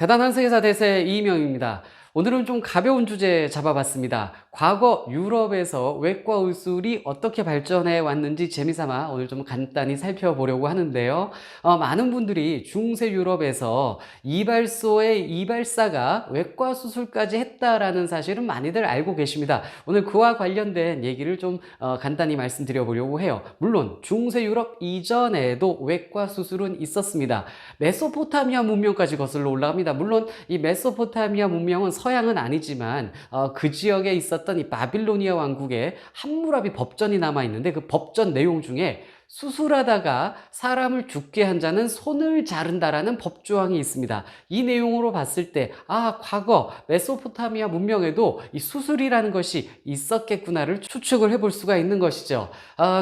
대단한 세계사 대세 이명입니다. 오늘은 좀 가벼운 주제 잡아봤습니다. 과거 유럽에서 외과 의술이 어떻게 발전해 왔는지 재미삼아 오늘 좀 간단히 살펴보려고 하는데요. 많은 분들이 중세 유럽에서 이발소의 이발사가 외과 수술까지 했다라는 사실은 많이들 알고 계십니다. 오늘 그와 관련된 얘기를 좀 간단히 말씀드려 보려고 해요. 물론 중세 유럽 이전에도 외과 수술은 있었습니다. 메소포타미아 문명까지 거슬러 올라갑니다. 물론 이 메소포타미아 문명은 서양은 아니지만 그 지역에 있었던 이 바빌로니아 왕국에 함무라비 법전이 남아 있는데 그 법전 내용 중에 수술하다가 사람을 죽게 한 자는 손을 자른다라는 법조항이 있습니다. 이 내용으로 봤을 때 과거 메소포타미아 문명에도 이 수술이라는 것이 있었겠구나를 추측을 해볼 수가 있는 것이죠.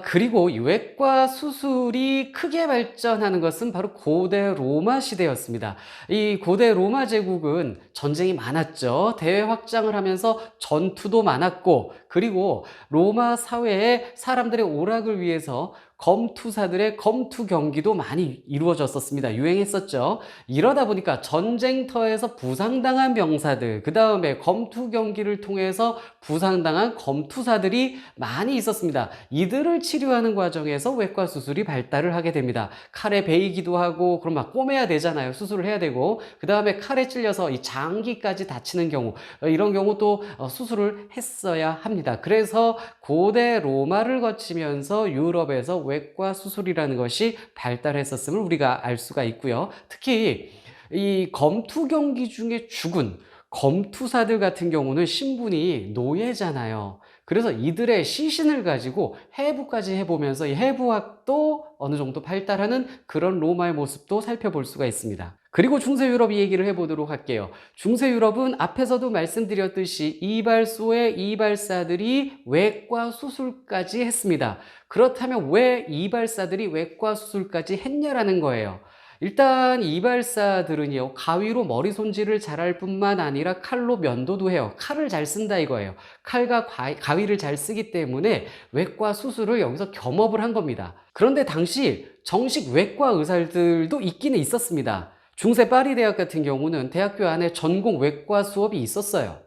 그리고 이 외과 수술이 크게 발전하는 것은 바로 고대 로마 시대였습니다. 이 고대 로마 제국은 전쟁이 많았죠. 대외 확장을 하면서 전투도 많았고, 그리고 로마 사회에 사람들의 오락을 위해서 검투사들의 검투 경기도 많이 이루어졌었습니다. 유행했었죠. 이러다 보니까 전쟁터에서 부상당한 병사들, 그 다음에 검투 경기를 통해서 부상당한 검투사들이 많이 있었습니다. 이들을 치료하는 과정에서 외과 수술이 발달을 하게 됩니다. 칼에 베이기도 하고, 그럼 막 꼬매야 되잖아요. 수술을 해야 되고, 그 다음에 칼에 찔려서 이 장기까지 다치는 경우, 이런 경우도 수술을 했어야 합니다. 그래서 고대 로마를 거치면서 유럽에서 외과 수술이라는 것이 발달했었음을 우리가 알 수가 있고요. 특히 이 검투 경기 중에 죽은 검투사들 같은 경우는 신분이 노예잖아요. 그래서 이들의 시신을 가지고 해부까지 해보면서 이 해부학도 어느 정도 발달하는 그런 로마의 모습도 살펴볼 수가 있습니다. 그리고 중세 유럽 얘기를 해보도록 할게요. 중세 유럽은 앞에서도 말씀드렸듯이 이발소의 이발사들이 외과 수술까지 했습니다. 그렇다면 왜 이발사들이 외과 수술까지 했냐라는 거예요. 일단 이발사들은요, 가위로 머리 손질을 잘할 뿐만 아니라 칼로 면도도 해요. 칼을 잘 쓴다 이거예요. 칼과 가위를 잘 쓰기 때문에 외과 수술을 여기서 겸업을 한 겁니다. 그런데 당시 정식 외과 의사들도 있기는 있었습니다. 중세 파리 대학 같은 경우는 대학교 안에 전공 외과 수업이 있었어요.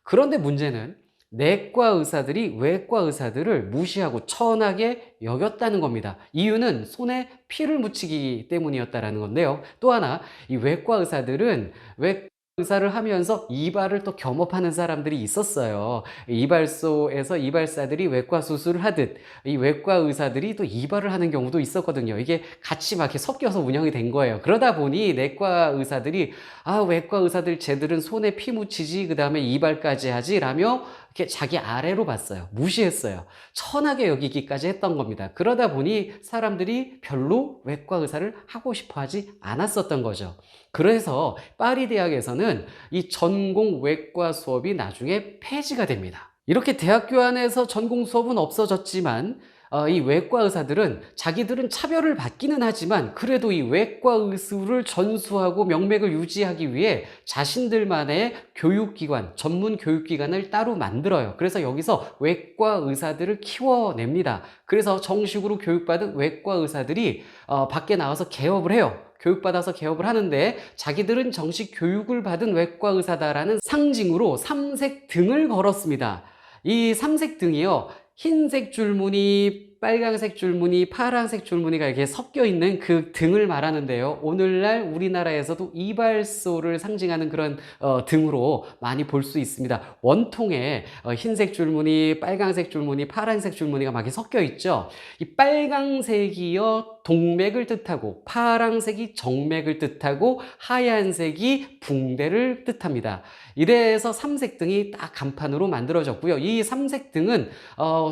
그런데 문제는 내과 의사들이 외과 의사들을 무시하고 천하게 여겼다는 겁니다. 이유는 손에 피를 묻히기 때문이었다는 건데요. 또 하나, 이 외과 의사들은 의사를 하면서 이발을 또 겸업하는 사람들이 있었어요. 이발소에서 이발사들이 외과 수술을 하듯 이 외과 의사들이 또 이발을 하는 경우도 있었거든요. 이게 같이 막 이렇게 섞여서 운영이 된 거예요. 그러다 보니 내과 의사들이 외과 의사들 쟤들은 손에 피 묻히지 그 다음에 이발까지 하지 라며 이렇게 자기 아래로 봤어요. 무시했어요. 천하게 여기기까지 했던 겁니다. 그러다 보니 사람들이 별로 외과 의사를 하고 싶어 하지 않았었던 거죠. 그래서 파리 대학에서는 이 전공 외과 수업이 나중에 폐지가 됩니다. 이렇게 대학교 안에서 전공 수업은 없어졌지만 이 외과 의사들은 자기들은 차별을 받기는 하지만 그래도 이 외과 의술을 전수하고 명맥을 유지하기 위해 자신들만의 교육기관, 전문 교육기관을 따로 만들어요. 그래서 여기서 외과 의사들을 키워냅니다. 그래서 정식으로 교육받은 외과 의사들이 밖에 나와서 개업을 해요. 교육받아서 개업을 하는데 자기들은 정식 교육을 받은 외과 의사다라는 상징으로 삼색 등을 걸었습니다. 이 삼색 등이요, 흰색 줄무늬, 빨강색 줄무늬, 파란색 줄무늬가 이렇게 섞여 있는 그 등을 말하는데요. 오늘날 우리나라에서도 이발소를 상징하는 그런 등으로 많이 볼 수 있습니다. 원통에 흰색 줄무늬, 빨강색 줄무늬, 파란색 줄무늬가 막 섞여 있죠. 이 빨강색이요, 동맥을 뜻하고, 파란색이 정맥을 뜻하고, 하얀색이 붕대를 뜻합니다. 이래서 삼색등이 딱 간판으로 만들어졌고요. 이 삼색등은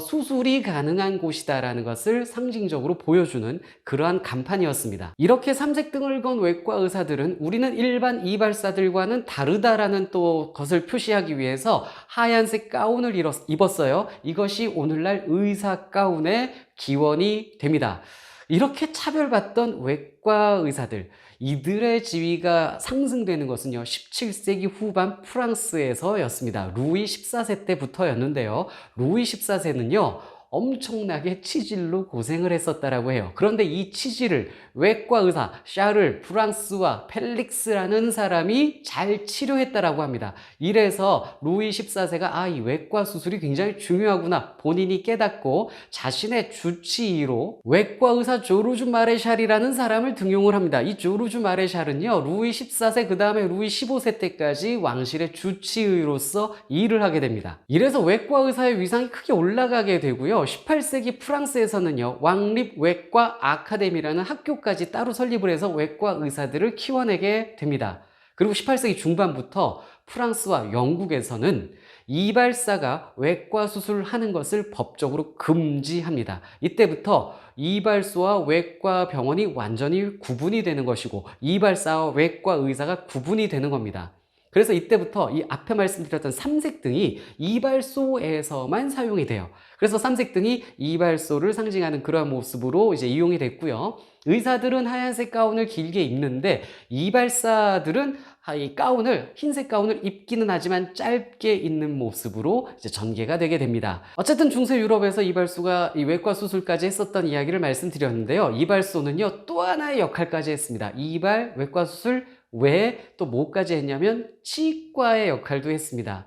수술이 가능한 곳이다라는 것을 상징적으로 보여주는 그러한 간판이었습니다. 이렇게 삼색등을 건 외과 의사들은 우리는 일반 이발사들과는 다르다라는 또 것을 표시하기 위해서 하얀색 가운을 입었어요. 이것이 오늘날 의사 가운의 기원이 됩니다. 이렇게 차별받던 외과 의사들, 이들의 지위가 상승되는 것은요, 17세기 후반 프랑스에서였습니다. 루이 14세 때부터였는데요. 루이 14세는요, 엄청나게 치질로 고생을 했었다라고 해요. 그런데 이 치질을 외과 의사 샤를 프랑스와 펠릭스라는 사람이 잘 치료했다라고 합니다. 이래서 루이 14세가 이 외과 수술이 굉장히 중요하구나 본인이 깨닫고 자신의 주치의로 외과 의사 조르주 마레샬이라는 사람을 등용을 합니다. 이 조르주 마레샬은요, 루이 14세 그 다음에 루이 15세 때까지 왕실의 주치의로서 일을 하게 됩니다. 이래서 외과 의사의 위상이 크게 올라가게 되고요. 18세기 프랑스에서는요, 왕립 외과 아카데미라는 학교까지 따로 설립을 해서 외과 의사들을 키워내게 됩니다. 그리고 18세기 중반부터 프랑스와 영국에서는 이발사가 외과 수술을 하는 것을 법적으로 금지합니다. 이때부터 이발소와 외과 병원이 완전히 구분이 되는 것이고 이발사와 외과 의사가 구분이 되는 겁니다. 그래서 이때부터 이 앞에 말씀드렸던 삼색등이 이발소에서만 사용이 돼요. 그래서 삼색등이 이발소를 상징하는 그러한 모습으로 이제 이용이 됐고요. 의사들은 하얀색 가운을 길게 입는데 이발사들은 이 가운을 흰색 가운을 입기는 하지만 짧게 입는 모습으로 이제 전개가 되게 됩니다. 어쨌든 중세 유럽에서 이발소가 이 외과 수술까지 했었던 이야기를 말씀드렸는데요. 이발소는요 또 하나의 역할까지 했습니다. 이발, 외과 수술 외에 또 뭐까지 했냐면 치과의 역할도 했습니다.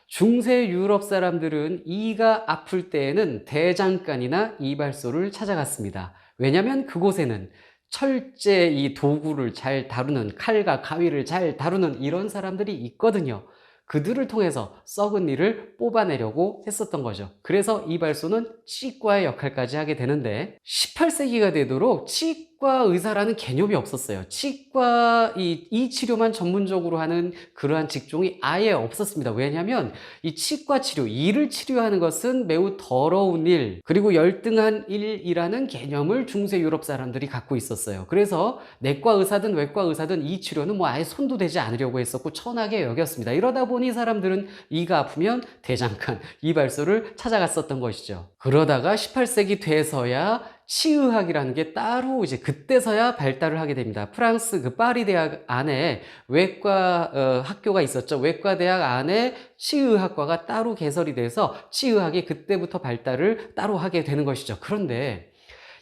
중세 유럽 사람들은 이가 아플 때에는 대장간이나 이발소를 찾아갔습니다. 왜냐하면 그곳에는 철제 이 도구를 잘 다루는 칼과 가위를 잘 다루는 이런 사람들이 있거든요. 그들을 통해서 썩은 이를 뽑아내려고 했었던 거죠. 그래서 이발소는 치과의 역할까지 하게 되는데 18세기가 되도록 치과 의사라는 개념이 없었어요. 치과 이 치료만 전문적으로 하는 그러한 직종이 아예 없었습니다. 왜냐하면 이 치과 치료, 이를 치료하는 것은 매우 더러운 일, 그리고 열등한 일이라는 개념을 중세 유럽 사람들이 갖고 있었어요. 그래서 내과 의사든 외과 의사든 이 치료는 뭐 아예 손도 대지 않으려고 했었고 천하게 여겼습니다. 이러다 보니 사람들은 이가 아프면 대장간, 이발소를 찾아갔었던 것이죠. 그러다가 18세기 돼서야 치의학이라는 게 따로 이제 그때서야 발달을 하게 됩니다. 프랑스 그 파리 대학 안에 외과 학교가 있었죠. 외과 대학 안에 치의학과가 따로 개설이 돼서 치의학이 그때부터 발달을 따로 하게 되는 것이죠. 그런데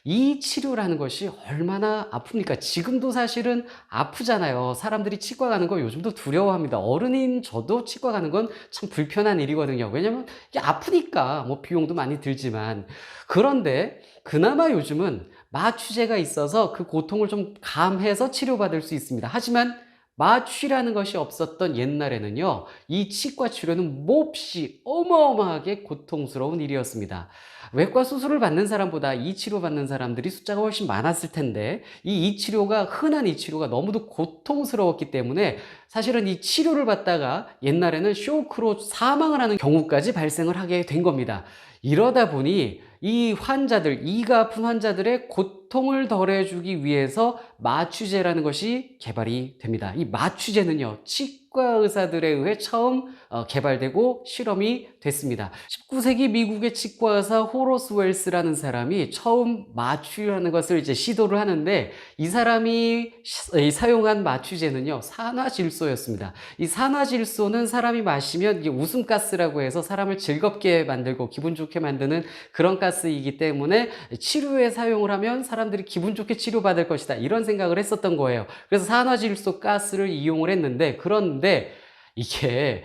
이 치료라는 것이 얼마나 아픕니까? 지금도 사실은 아프잖아요. 사람들이 치과 가는 거 요즘도 두려워합니다. 어른인 저도 치과 가는 건 참 불편한 일이거든요. 왜냐면 이게 아프니까 뭐 비용도 많이 들지만. 그런데 그나마 요즘은 마취제가 있어서 그 고통을 좀 감해서 치료받을 수 있습니다. 하지만 마취라는 것이 없었던 옛날에는요, 이 치과 치료는 몹시 어마어마하게 고통스러운 일이었습니다. 외과 수술을 받는 사람보다 이 치료 받는 사람들이 숫자가 훨씬 많았을 텐데 이 치료가 흔한 이 치료가 너무도 고통스러웠기 때문에 사실은 이 치료를 받다가 옛날에는 쇼크로 사망을 하는 경우까지 발생을 하게 된 겁니다. 이러다 보니 이 환자들, 이가 아픈 환자들의 고통을 덜해주기 위해서 마취제라는 것이 개발이 됩니다. 이 마취제는요, 치과 의사들에 의해 처음 개발되고 실험이 됐습니다. 19세기 미국의 치과 의사 호러스 웰스라는 사람이 처음 마취라는 것을 이제 시도를 하는데 이 사람이 사용한 마취제는요, 산화질소였습니다. 이 산화질소는 사람이 마시면 이게 웃음가스라고 해서 사람을 즐겁게 만들고 기분 좋게 만드는 그런 가스이기 때문에 치료에 사용을 하면 사람들이 기분 좋게 치료받을 것이다, 이런 생각을 했었던 거예요. 그래서 산화질소 가스를 이용을 했는데, 그런데 이게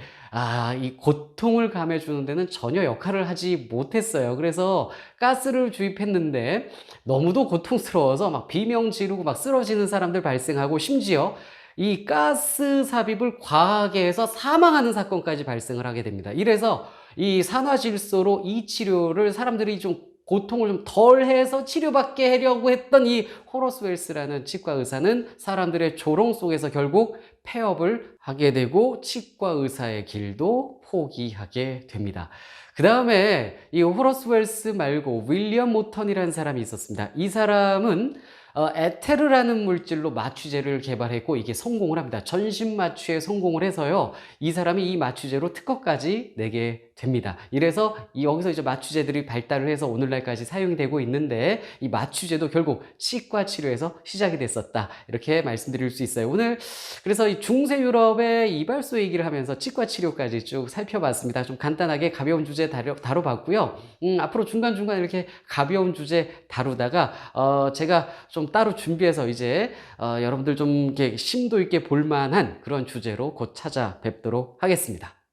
이 고통을 감해주는 데는 전혀 역할을 하지 못했어요. 그래서 가스를 주입했는데 너무도 고통스러워서 막 비명 지르고 막 쓰러지는 사람들 발생하고, 심지어 이 가스 삽입을 과하게 해서 사망하는 사건까지 발생을 하게 됩니다. 이래서 이 산화질소로 이 치료를 사람들이 좀 고통을 좀 덜해서 치료받게 하려고 했던 이 호러스 웰스라는 치과 의사는 사람들의 조롱 속에서 결국 폐업을 하게 되고 치과 의사의 길도 포기하게 됩니다. 그 다음에 이 호러스 웰스 말고 윌리엄 모턴이라는 사람이 있었습니다. 이 사람은 에테르라는 물질로 마취제를 개발했고 이게 성공을 합니다. 전신 마취에 성공을 해서요, 이 사람이 이 마취제로 특허까지 내게 됩니다. 이래서 여기서 이제 마취제들이 발달을 해서 오늘날까지 사용이 되고 있는데 이 마취제도 결국 치과 치료에서 시작이 됐었다. 이렇게 말씀드릴 수 있어요. 오늘 그래서 이 중세 유럽의 이발소 얘기를 하면서 치과 치료까지 쭉 살펴봤습니다. 좀 간단하게 가벼운 주제 다뤄봤고요. 앞으로 중간중간 이렇게 가벼운 주제 다루다가 제가 좀 따로 준비해서 이제 여러분들 좀 이렇게 심도 있게 볼만한 그런 주제로 곧 찾아뵙도록 하겠습니다.